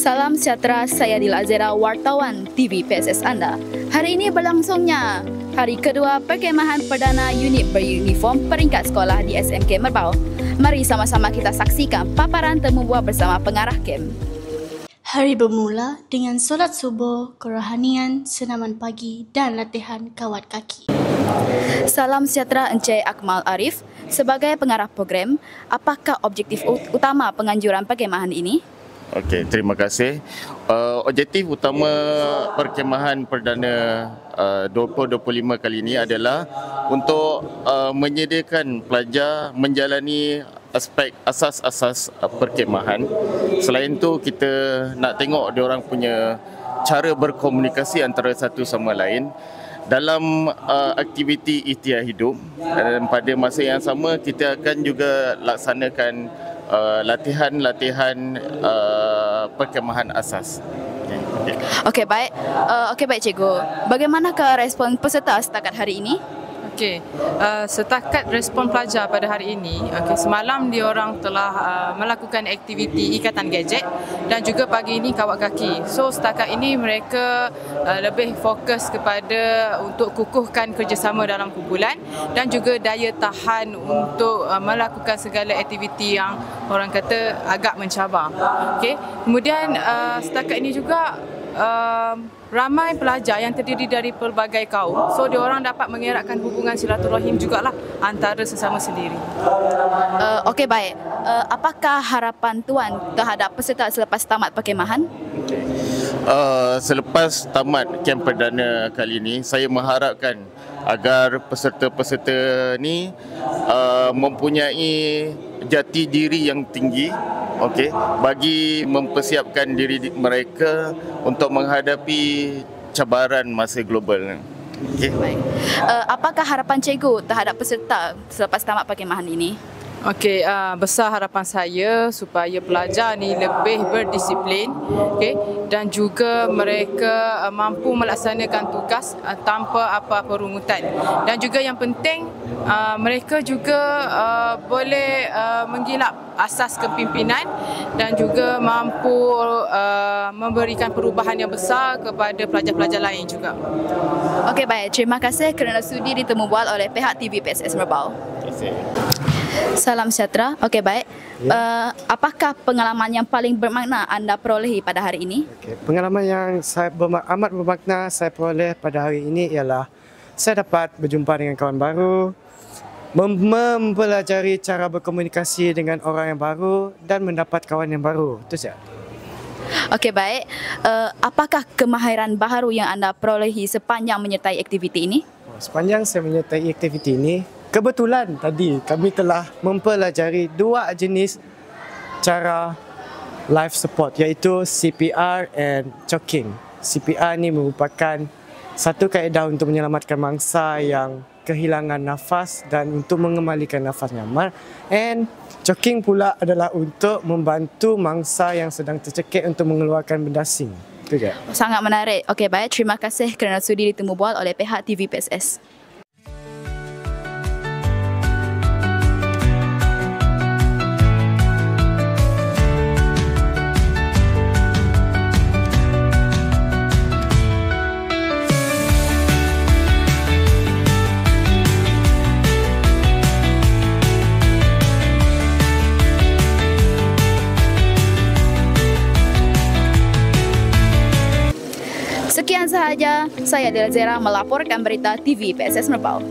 Salam sejahtera, saya Dila Azera, wartawan TV PSS anda. Hari ini berlangsungnya hari kedua perkemahan perdana unit beruniform peringkat sekolah di SMK Merbau. Mari sama-sama kita saksikan paparan temu buah bersama pengarah kem. Hari bermula dengan solat subuh, kerohanian, senaman pagi dan latihan kawat kaki. Salam sejahtera Encik Akmal Arif. Sebagai pengarah program, apakah objektif utama penganjuran perkemahan ini? Okey, terima kasih. Objektif utama perkemahan perdana 2025 kali ini adalah untuk menyediakan pelajar menjalani aspek asas-asas perkemahan. Selain itu, kita nak tengok diorang punya cara berkomunikasi antara satu sama lain dalam aktiviti ikhtiar hidup, dan pada masa yang sama kita akan juga laksanakan latihan-latihan perkemahan asas. Okey, baik. Baik cikgu. Bagaimanakah respon peserta setakat hari ini? Okey, setakat respon pelajar pada hari ini, semalam diorang telah melakukan aktiviti ikatan gadget dan juga pagi ini kawat kaki. So setakat ini mereka lebih fokus kepada untuk kukuhkan kerjasama dalam kumpulan dan juga daya tahan untuk melakukan segala aktiviti yang orang kata agak mencabar. Okey, kemudian setakat ini juga ramai pelajar yang terdiri dari pelbagai kaum. So diorang dapat mengeratkan hubungan silaturahim jugalah antara sesama sendiri. Okey, baik. Apakah harapan tuan terhadap peserta selepas tamat perkemahan? Selepas tamat kem perdana kali ini, saya mengharapkan agar peserta-peserta ni mempunyai jati diri yang tinggi, bagi mempersiapkan diri mereka untuk menghadapi cabaran masa global. Baik. Apakah harapan cikgu terhadap peserta selepas tamat perkemahan ini? Okey, besar harapan saya supaya pelajar ni lebih berdisiplin, dan juga mereka mampu melaksanakan tugas tanpa apa-apa rungutan. Dan juga yang penting, mereka juga boleh menggilap asas kepimpinan dan juga mampu memberikan perubahan yang besar kepada pelajar-pelajar lain juga. Okey, baik. Terima kasih kerana sudi ditemu bual oleh pihak TV PSS Merbau. Terima kasih. Salam sejahtera. Okey, baik. Apakah pengalaman yang paling bermakna anda perolehi pada hari ini? Pengalaman yang amat bermakna saya peroleh pada hari ini ialah saya dapat berjumpa dengan kawan baru, mempelajari cara berkomunikasi dengan orang yang baru dan mendapat kawan yang baru. Itu saja. Okey, baik. Apakah kemahiran baharu yang anda perolehi sepanjang menyertai aktiviti ini? Sepanjang saya menyertai aktiviti ini, kebetulan tadi kami telah mempelajari dua jenis cara life support, iaitu CPR and choking. CPR ni merupakan satu kaedah untuk menyelamatkan mangsa yang kehilangan nafas dan untuk mengembalikan nafasnya. And choking pula adalah untuk membantu mangsa yang sedang tercekik untuk mengeluarkan benda asing. Itu je. Sangat menarik. Okey, baik. Terima kasih kerana sudi ditemu bual oleh pihak TV PSS. Sekian sahaja, saya Dila Azera melaporkan berita TV PSS Merbau.